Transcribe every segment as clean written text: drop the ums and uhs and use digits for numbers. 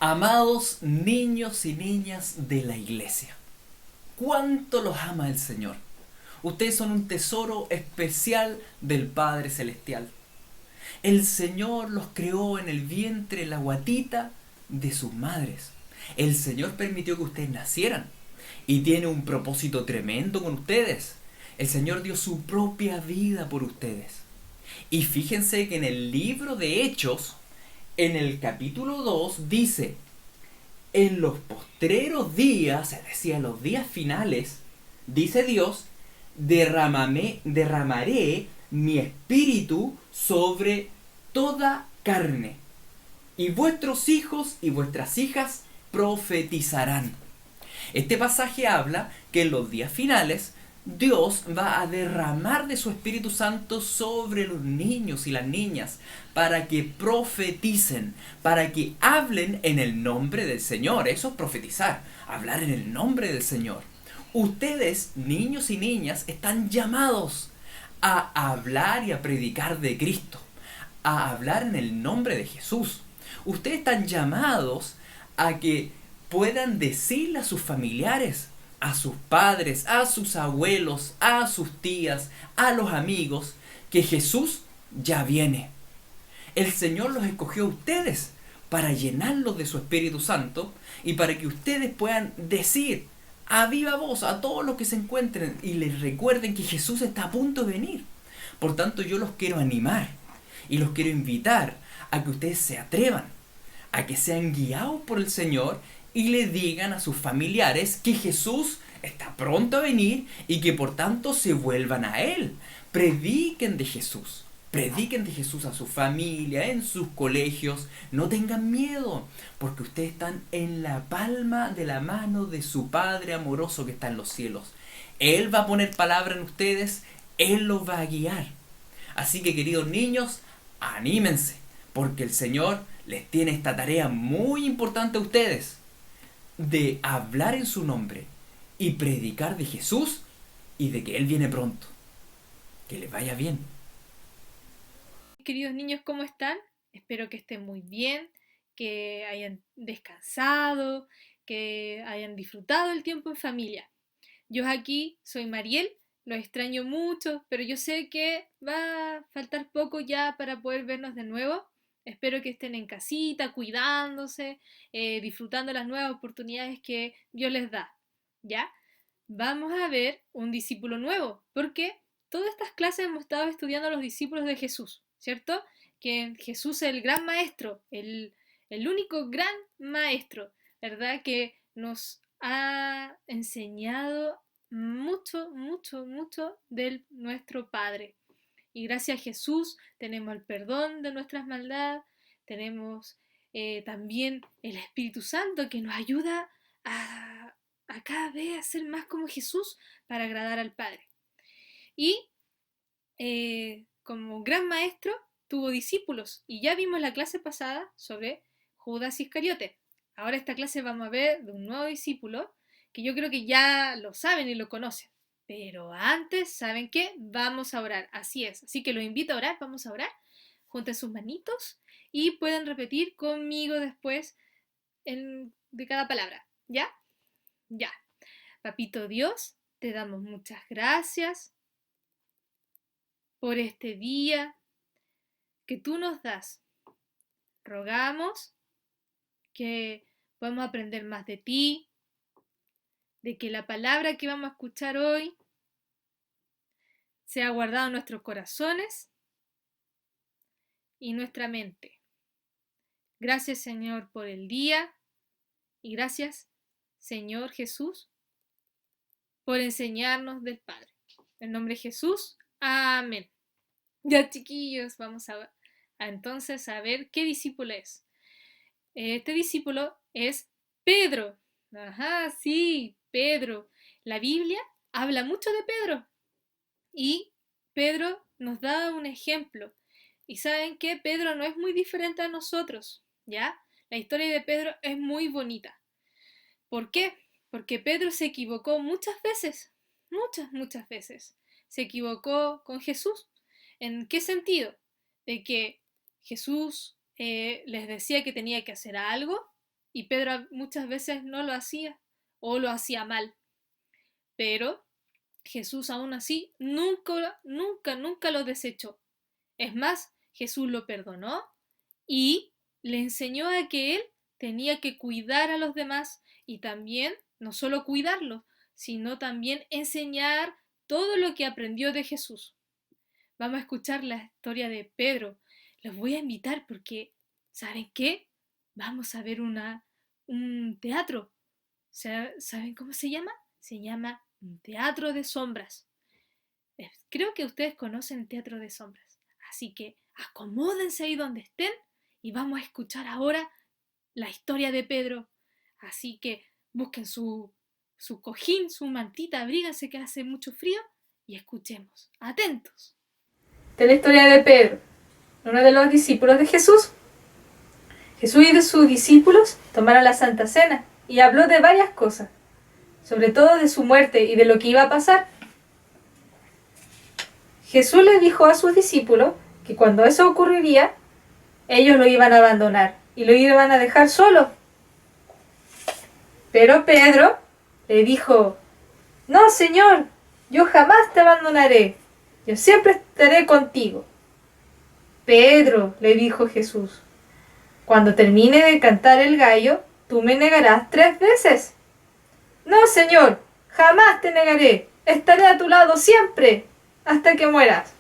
Amados niños y niñas de la iglesia, ¿cuánto los ama el Señor? Ustedes son un tesoro especial del Padre Celestial. El Señor los creó en el vientre, la guatita de sus madres. El Señor permitió que ustedes nacieran y tiene un propósito tremendo con ustedes. El Señor dio su propia vida por ustedes. Y fíjense que en el libro de Hechos, en el capítulo 2 dice: en los postreros días, es decir, en los días finales, dice Dios, derramaré mi espíritu sobre toda carne, y vuestros hijos y vuestras hijas profetizarán. Este pasaje habla que en los días finales Dios va a derramar de su Espíritu Santo sobre los niños y las niñas para que profeticen, para que hablen en el nombre del Señor. Eso es profetizar, hablar en el nombre del Señor. Ustedes, niños y niñas, están llamados a hablar y a predicar de Cristo, a hablar en el nombre de Jesús. Ustedes están llamados a que puedan decirle a sus familiares, a sus padres, a sus abuelos, a sus tías, a los amigos, que Jesús ya viene. El Señor los escogió a ustedes para llenarlos de su Espíritu Santo y para que ustedes puedan decir a viva voz a todos los que se encuentren y les recuerden que Jesús está a punto de venir. Por tanto, yo los quiero animar y los quiero invitar a que ustedes se atrevan, a que sean guiados por el Señor y le digan a sus familiares que Jesús está pronto a venir y que por tanto se vuelvan a Él. Prediquen de Jesús. Prediquen de Jesús a su familia, en sus colegios. No tengan miedo, porque ustedes están en la palma de la mano de su Padre amoroso que está en los cielos. Él va a poner palabra en ustedes, Él los va a guiar. Así que, queridos niños, anímense, porque el Señor les tiene esta tarea muy importante a ustedes, de hablar en su nombre y predicar de Jesús y de que Él viene pronto. Que les vaya bien. Queridos niños, ¿cómo están? Espero que estén muy bien, que hayan descansado, que hayan disfrutado el tiempo en familia. Yo aquí soy Mariel, los extraño mucho, pero yo sé que va a faltar poco ya para poder vernos de nuevo. Espero que estén en casita, cuidándose, disfrutando las nuevas oportunidades que Dios les da. ¿Ya? Vamos a ver un discípulo nuevo, porque todas estas clases hemos estado estudiando a los discípulos de Jesús, ¿cierto? Que Jesús es el gran maestro, el único gran maestro, ¿verdad? Que nos ha enseñado mucho, mucho, mucho de nuestro Padre. Y gracias a Jesús tenemos el perdón de nuestras maldades, tenemos también el Espíritu Santo que nos ayuda a, a cada vez a ser más como Jesús para agradar al Padre. Y como gran maestro tuvo discípulos y ya vimos la clase pasada sobre Judas Iscariote. Ahora esta clase vamos a ver de un nuevo discípulo que yo creo que ya lo saben y lo conocen. Pero antes, ¿saben qué? Vamos a orar, así es. Así que los invito a orar, vamos a orar. Junten sus manitos y pueden repetir conmigo después de cada palabra. ¿Ya? Ya. Papito Dios, te damos muchas gracias por este día que tú nos das. Rogamos que podamos aprender más de ti, de que la palabra que vamos a escuchar hoy sea guardada en nuestros corazones y nuestra mente. Gracias, Señor, por el día y gracias, Señor Jesús, por enseñarnos del Padre. En nombre de Jesús, amén. Ya, chiquillos, vamos entonces a ver qué discípulo es. Este discípulo es Pedro. Ajá, sí, Pedro. La Biblia habla mucho de Pedro y Pedro nos da un ejemplo. Y saben que Pedro no es muy diferente a nosotros, ¿ya? La historia de Pedro es muy bonita. ¿Por qué? Porque Pedro se equivocó muchas veces, muchas, muchas veces. Se equivocó con Jesús. ¿En qué sentido? De que Jesús les decía que tenía que hacer algo y Pedro muchas veces no lo hacía o lo hacía mal. Pero Jesús aún así nunca lo desechó. Es más, Jesús lo perdonó y le enseñó a que él tenía que cuidar a los demás y también, no solo cuidarlos, sino también enseñar todo lo que aprendió de Jesús. Vamos a escuchar la historia de Pedro. Los voy a invitar porque, ¿saben qué? Vamos a ver un teatro. ¿Saben cómo se llama? Se llama un teatro de sombras. Creo que ustedes conocen el teatro de sombras. Así que acomódense ahí donde estén y vamos a escuchar ahora la historia de Pedro. Así que busquen su cojín, su mantita, abríganse que hace mucho frío y escuchemos. Atentos. De la historia de Pedro, uno de los discípulos de Jesús. Jesús y de sus discípulos tomaron la Santa Cena y habló de varias cosas, sobre todo de su muerte y de lo que iba a pasar. Jesús les dijo a sus discípulos que cuando eso ocurriría, ellos lo iban a abandonar y lo iban a dejar solo. Pero Pedro le dijo: «No, Señor, yo jamás te abandonaré, yo siempre estaré contigo». «Pedro», le dijo Jesús, «cuando termine de cantar el gallo, tú me negarás 3 veces». «No, Señor, jamás te negaré, estaré a tu lado siempre, hasta que mueras».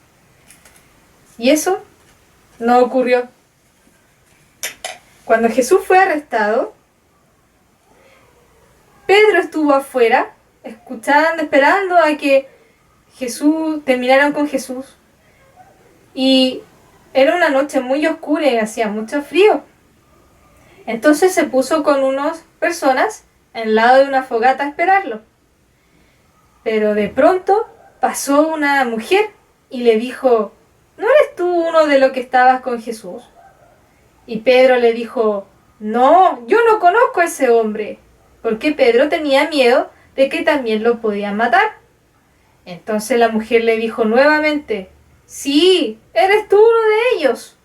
Y eso no ocurrió. Cuando Jesús fue arrestado, Pedro estuvo afuera, escuchando, esperando a que terminaran con Jesús. Y era una noche muy oscura y hacía mucho frío. Entonces se puso con unas personas al lado de una fogata a esperarlo. Pero de pronto pasó una mujer y le dijo: «¿No eres tú uno de los que estabas con Jesús?». Y Pedro le dijo: «No, yo no conozco a ese hombre», porque Pedro tenía miedo de que también lo podían matar. Entonces la mujer le dijo nuevamente: «Sí, eres tú uno de ellos».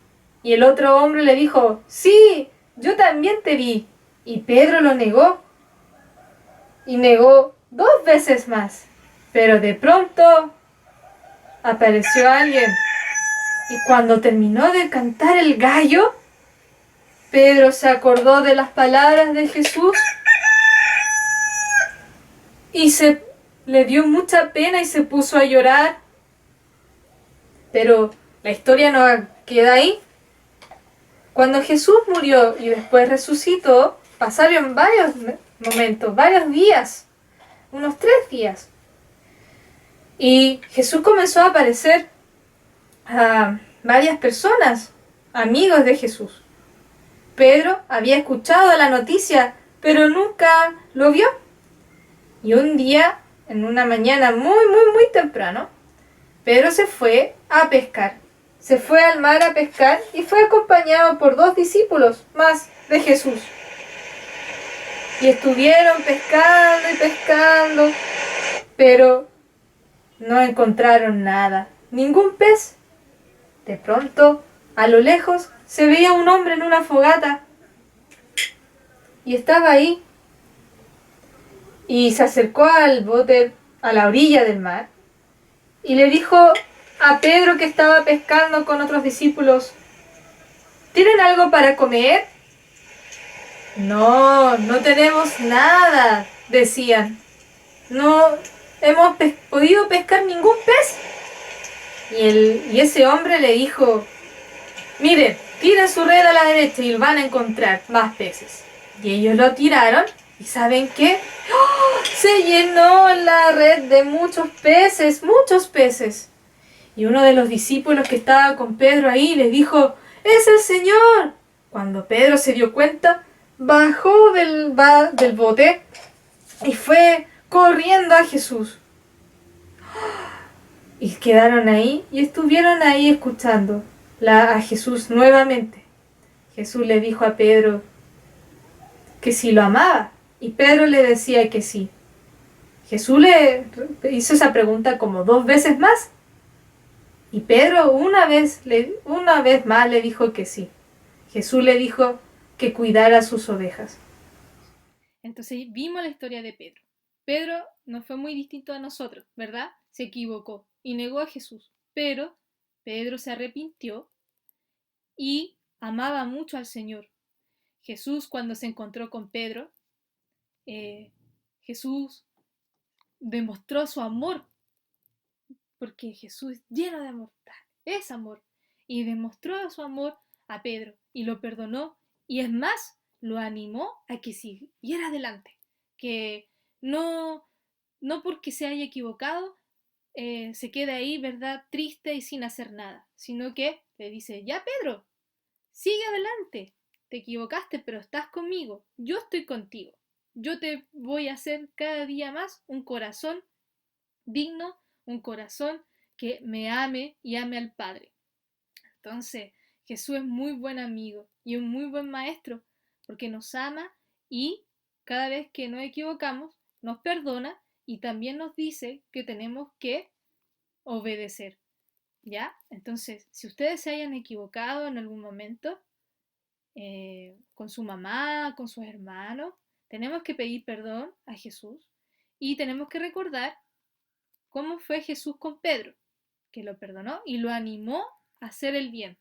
Y el otro hombre le dijo: «Sí, yo también te vi». Y Pedro lo negó. Y negó 2 veces más. Pero de pronto apareció alguien. Y cuando terminó de cantar el gallo, Pedro se acordó de las palabras de Jesús y le dio mucha pena y se puso a llorar. Pero la historia no queda ahí. Cuando Jesús murió y después resucitó, pasaron varios momentos, varios días, unos 3 días. Y Jesús comenzó a aparecer a varias personas, amigos de Jesús. Pedro había escuchado la noticia, pero nunca lo vio. Y un día, en una mañana muy temprano, Pedro se fue a pescar. Se fue al mar a pescar y fue acompañado por 2 discípulos más de Jesús. Y estuvieron pescando y pescando, pero no encontraron nada, ningún pez. De pronto, a lo lejos, se veía un hombre en una fogata y estaba ahí. Y se acercó al bote a la orilla del mar y le dijo a Pedro, que estaba pescando con otros discípulos: ¿tienen algo para comer? No, no tenemos nada, decían. No hemos podido pescar ningún pez. Y ese hombre le dijo: miren, tiren su red a la derecha y van a encontrar más peces. Y ellos lo tiraron y ¿saben qué? ¡Oh! Se llenó la red de muchos peces, muchos peces. Y uno de los discípulos que estaba con Pedro ahí le dijo: ¡es el Señor! Cuando Pedro se dio cuenta, bajó del bote y fue corriendo a Jesús. Y quedaron ahí y estuvieron ahí escuchando a Jesús nuevamente. Jesús le dijo a Pedro que si lo amaba y Pedro le decía que sí. Jesús le hizo esa pregunta como 2 veces más y Pedro una vez más le dijo que sí. Jesús le dijo que cuidara sus ovejas. Entonces vimos la historia de Pedro. Pedro no fue muy distinto a nosotros, ¿verdad? Se equivocó y negó a Jesús. Pero Pedro se arrepintió y amaba mucho al Señor. Jesús, cuando se encontró con Pedro, Jesús demostró su amor, porque Jesús es lleno de amor, es amor, y demostró su amor a Pedro y lo perdonó, y es más, lo animó a que siguiera adelante, que no, no porque se haya equivocado, se quede ahí, ¿verdad?, triste y sin hacer nada, sino que le dice, ya Pedro, sigue adelante, te equivocaste, pero estás conmigo, yo estoy contigo, yo te voy a hacer cada día más un corazón digno, un corazón que me ame y ame al Padre. Entonces, Jesús es muy buen amigo y un muy buen maestro, porque nos ama y cada vez que nos equivocamos, nos perdona y también nos dice que tenemos que obedecer. ¿Ya? Entonces, si ustedes se hayan equivocado en algún momento, con su mamá, con sus hermanos, tenemos que pedir perdón a Jesús y tenemos que recordar cómo fue Jesús con Pedro, que lo perdonó y lo animó a hacer el bien.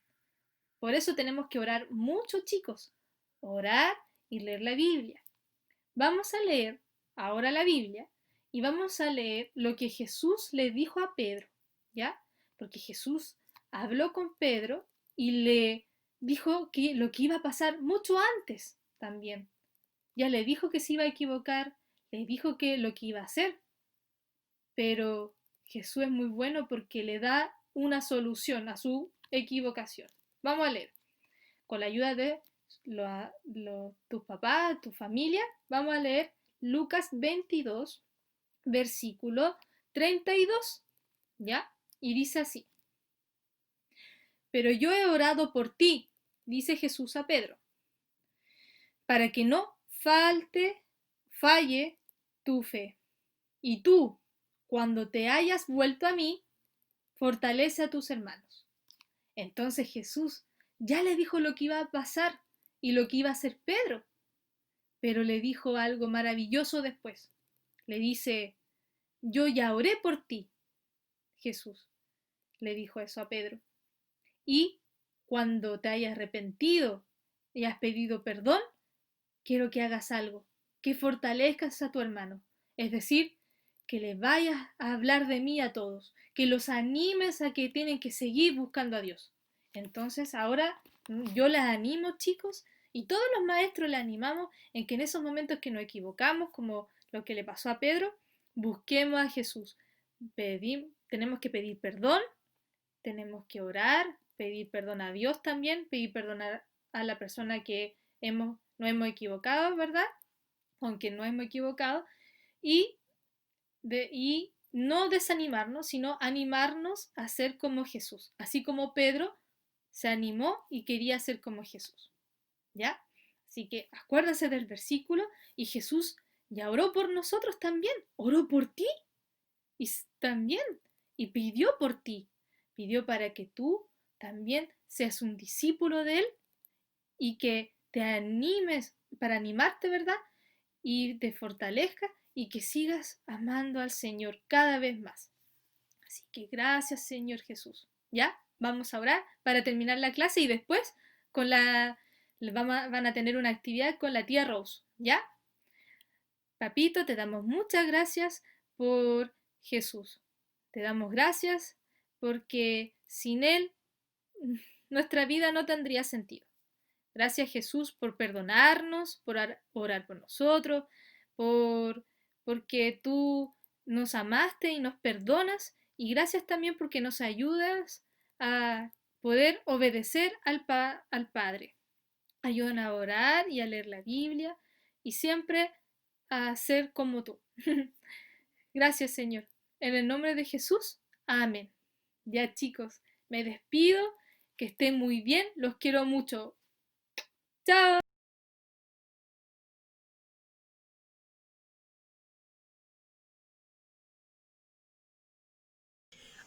Por eso tenemos que orar mucho, chicos, orar y leer la Biblia. Vamos a leer ahora la Biblia y vamos a leer lo que Jesús le dijo a Pedro, ¿ya? Porque Jesús habló con Pedro y le dijo que lo que iba a pasar mucho antes también. Ya le dijo que se iba a equivocar, le dijo que lo que iba a hacer. Pero Jesús es muy bueno porque le da una solución a su equivocación. Vamos a leer. Con la ayuda de tus papás, tu familia, vamos a leer Lucas 22, versículo 32. ¿Ya? Y dice así. Pero yo he orado por ti, dice Jesús a Pedro, para que no falle tu fe. Y tú, cuando te hayas vuelto a mí, fortalece a tus hermanos. Entonces Jesús ya le dijo lo que iba a pasar y lo que iba a hacer Pedro, pero le dijo algo maravilloso después. Le dice, yo ya oré por ti, Jesús le dijo eso a Pedro. Y cuando te hayas arrepentido y has pedido perdón, quiero que hagas algo, que fortalezcas a tu hermano. Es decir, que le vayas a hablar de mí a todos, que los animes a que tienen que seguir buscando a Dios. Entonces ahora yo les animo, chicos, y todos los maestros les animamos en que en esos momentos que nos equivocamos, como lo que le pasó a Pedro, busquemos a Jesús. Tenemos que pedir perdón, tenemos que orar, pedir perdón a Dios también, pedir perdón a la persona que nos hemos equivocado, ¿verdad? Aunque no hemos equivocado, y no desanimarnos, sino animarnos a ser como Jesús, así como Pedro se animó y quería ser como Jesús. ¿Ya? Así que acuérdense del versículo y Jesús ya oró por nosotros también, oró por ti y también, y pidió por ti, pidió para que tú también seas un discípulo de Él y que te animes, para animarte, ¿verdad? Y te fortalezca y que sigas amando al Señor cada vez más. Así que gracias, Señor Jesús. ¿Ya? Vamos a orar para terminar la clase y después van a tener una actividad con la tía Rose. ¿Ya? Papito, te damos muchas gracias por Jesús. Te damos gracias porque sin Él nuestra vida no tendría sentido. Gracias, Jesús, por perdonarnos, por orar por nosotros, porque tú nos amaste y nos perdonas, y gracias también porque nos ayudas a poder obedecer al Padre. Ayúdanos a orar y a leer la Biblia y siempre a ser como tú. Gracias, Señor. En el nombre de Jesús, amén. Ya, chicos, me despido, que estén muy bien, los quiero mucho. ¡Chao!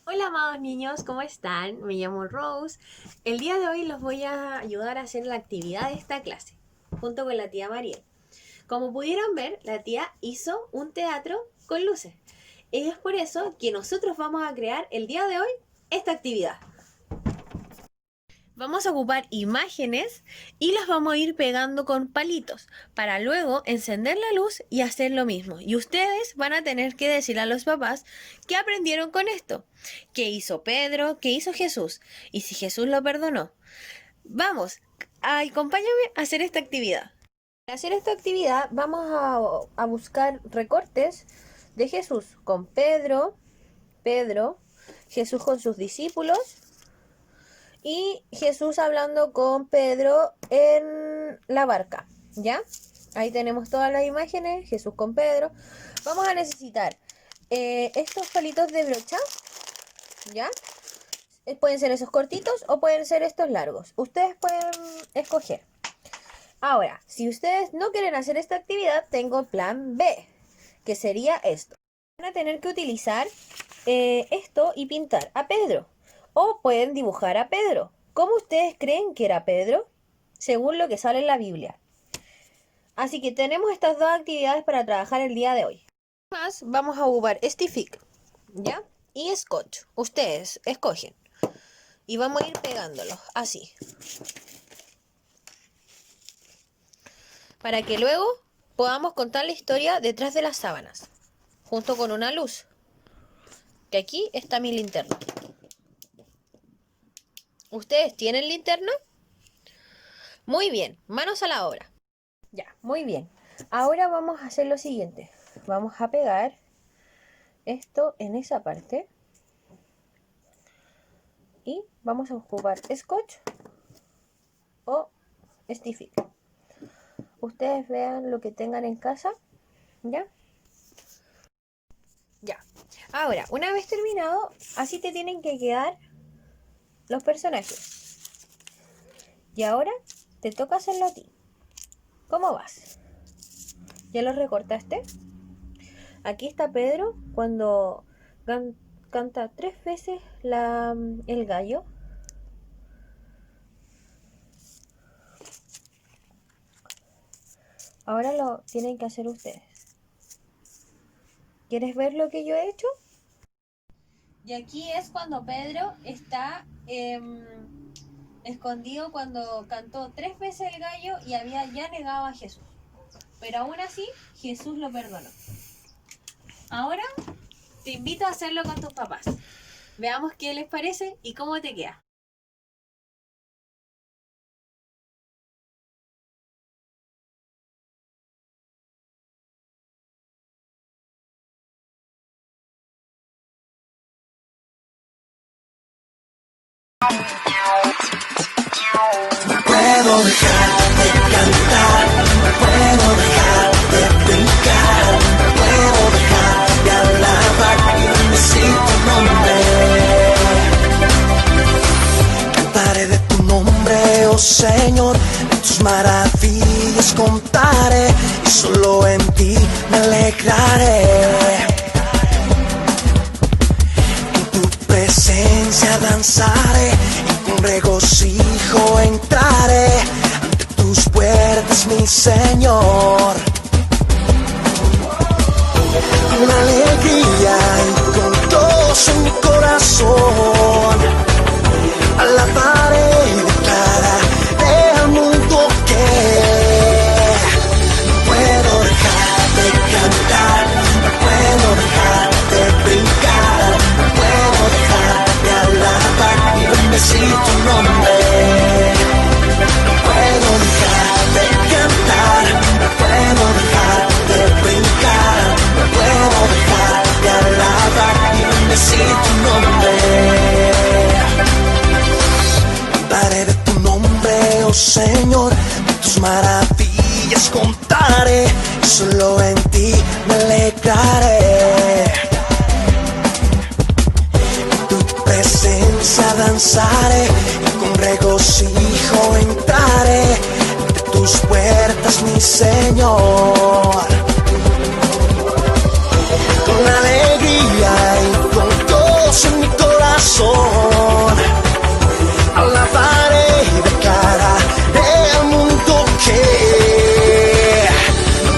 Hola, amados niños, ¿cómo están? Me llamo Rose. El día de hoy los voy a ayudar a hacer la actividad de esta clase, junto con la tía Mariel. Como pudieron ver, la tía hizo un teatro con luces. Y es por eso que nosotros vamos a crear el día de hoy esta actividad. Vamos a ocupar imágenes y las vamos a ir pegando con palitos para luego encender la luz y hacer lo mismo. Y ustedes van a tener que decir a los papás qué aprendieron con esto. ¿Qué hizo Pedro? ¿Qué hizo Jesús? Y si Jesús lo perdonó. Vamos, acompáñame a hacer esta actividad. Para hacer esta actividad vamos a buscar recortes de Jesús con Pedro, Jesús con sus discípulos y Jesús hablando con Pedro en la barca, ¿ya? Ahí tenemos todas las imágenes, Jesús con Pedro. Vamos a necesitar estos palitos de brocha, ¿ya? Pueden ser esos cortitos o pueden ser estos largos. Ustedes pueden escoger. Ahora, si ustedes no quieren hacer esta actividad, tengo plan B, que sería esto. Van a tener que utilizar esto y pintar a Pedro. O pueden dibujar a Pedro. ¿Cómo ustedes creen que era Pedro? Según lo que sale en la Biblia. Así que tenemos estas dos actividades para trabajar el día de hoy. Además, vamos a ocupar Stick, ¿ya? Y Scotch. Ustedes escogen. Y vamos a ir pegándolos así. Para que luego podamos contar la historia detrás de las sábanas. Junto con una luz. Que aquí está mi linterna. ¿Ustedes tienen linterna? Muy bien, manos a la obra. Ya, muy bien. Ahora vamos a hacer lo siguiente. Vamos a pegar esto en esa parte. Y vamos a ocupar Scotch o Stick. Ustedes vean lo que tengan en casa. ¿Ya? Ya. Ahora, una vez terminado, así te tienen que quedar los personajes. Y ahora te toca hacerlo a ti. ¿Cómo vas? ¿Ya los recortaste? Aquí está Pedro cuando canta 3 veces el gallo. Ahora lo tienen que hacer ustedes. ¿Quieres ver lo que yo he hecho? Y aquí es cuando Pedro está escondido cuando cantó 3 veces el gallo y había ya negado a Jesús. Pero aún así, Jesús lo perdonó. Ahora te invito a hacerlo con tus papás. Veamos qué les parece y cómo te queda. No puedo dejar de cantar, no puedo dejar de brincar, no puedo dejar de alabar y bendecir tu nombre. Cantaré de tu nombre, oh Señor, de tus maravillas contaré y solo en ti me alegraré. En tu presencia danzaré y con regocijo entraré ante tus puertas, mi Señor. Con alegría y con gozo en mi corazón, alabaré y declararé al mundo que no puedo dejar de cantar, no puedo dejar de brincar, no puedo dejar de alabar y bendecir tu nombre. No puedo dejar de cantar, no puedo dejar de brincar, no puedo dejar de alabar y bendecir tu nombre. Cantaré de tu nombre, oh Señor, de tus maravillas contaré y solo en ti me alegraré. En tu presencia danzaré y con regocijo entraré ante tus puertas, mi Señor. Con alegría y con gozo en mi corazón, alabaré y declararé al mundo que no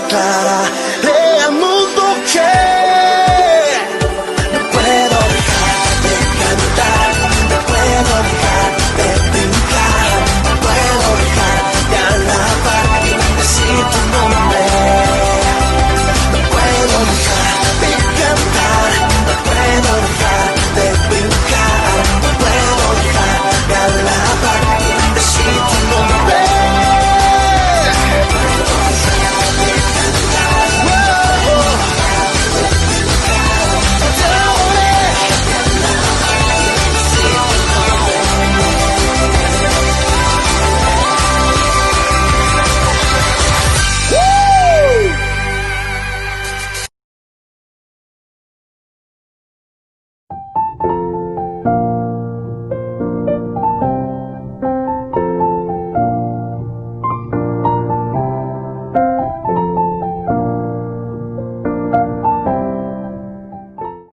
clara.